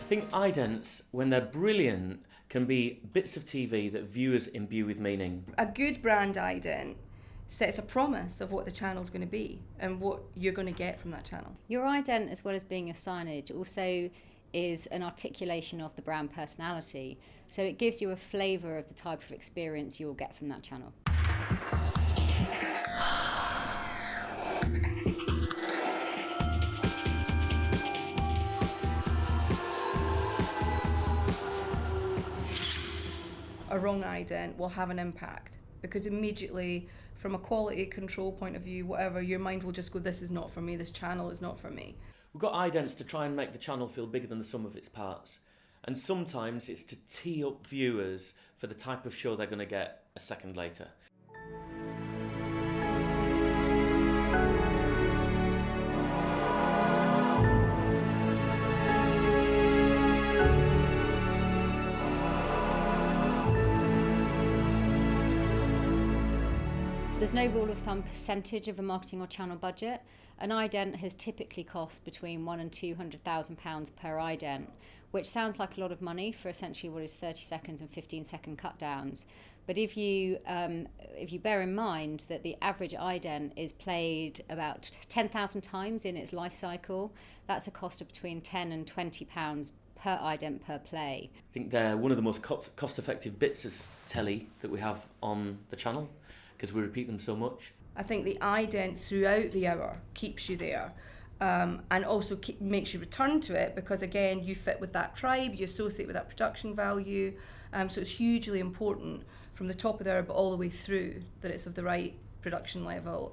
think idents, when they're brilliant, can be bits of TV that viewers imbue with meaning. A good brand ident sets a promise of what the channel's going to be and what you're going to get from that channel. Your ident, as well as being your signage, also is an articulation of the brand personality. So it gives you a flavour of the type of experience you'll get from that channel. A wrong ident will have an impact because immediately, from a quality control point of view, whatever, your mind will just go, this is not for me, this channel is not for me. We've got idents to try and make the channel feel bigger than the sum of its parts. And sometimes it's to tee up viewers for the type of show they're going to get a second later. There's no rule of thumb percentage of a marketing or channel budget. An ident has typically cost between £100,000 and £200,000 per ident, which sounds like a lot of money for essentially what is 30 seconds and 15-second cut downs. But if you bear in mind that the average ident is played about 10,000 times in its life cycle, that's a cost of between £10 and £20 per ident per play. I think they're one of the most cost-effective bits of telly that we have on the channel, because we repeat them so much. I think the ident throughout the hour keeps you there and also makes you return to it because, again, you fit with that tribe, you associate with that production value. So it's hugely important from the top of the hour but all the way through that it's of the right production level.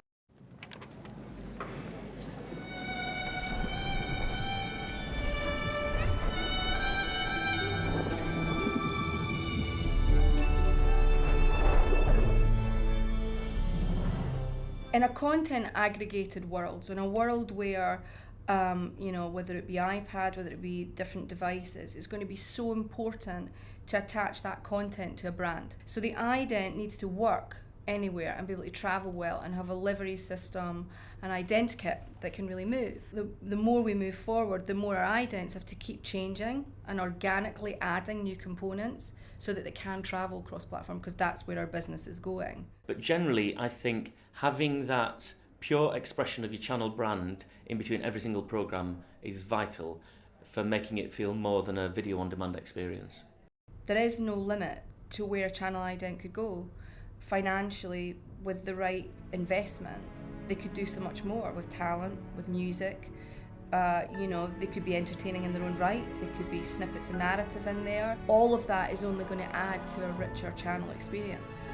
In a content aggregated world, so in a world where, whether it be iPad, whether it be different devices, it's going to be so important to attach that content to a brand. So the ident needs to work anywhere and be able to travel well and have a livery system, an identikit that can really move. The more we move forward, the more our idents have to keep changing and organically adding new components so that they can travel cross-platform, because that's where our business is going. But generally, I think having that pure expression of your channel brand in between every single programme is vital for making it feel more than a video on demand experience. There is no limit to where a channel ident could go. Financially, with the right investment, they could do so much more with talent, with music. They could be entertaining in their own right. There could be snippets of narrative in there. All of that is only going to add to a richer channel experience.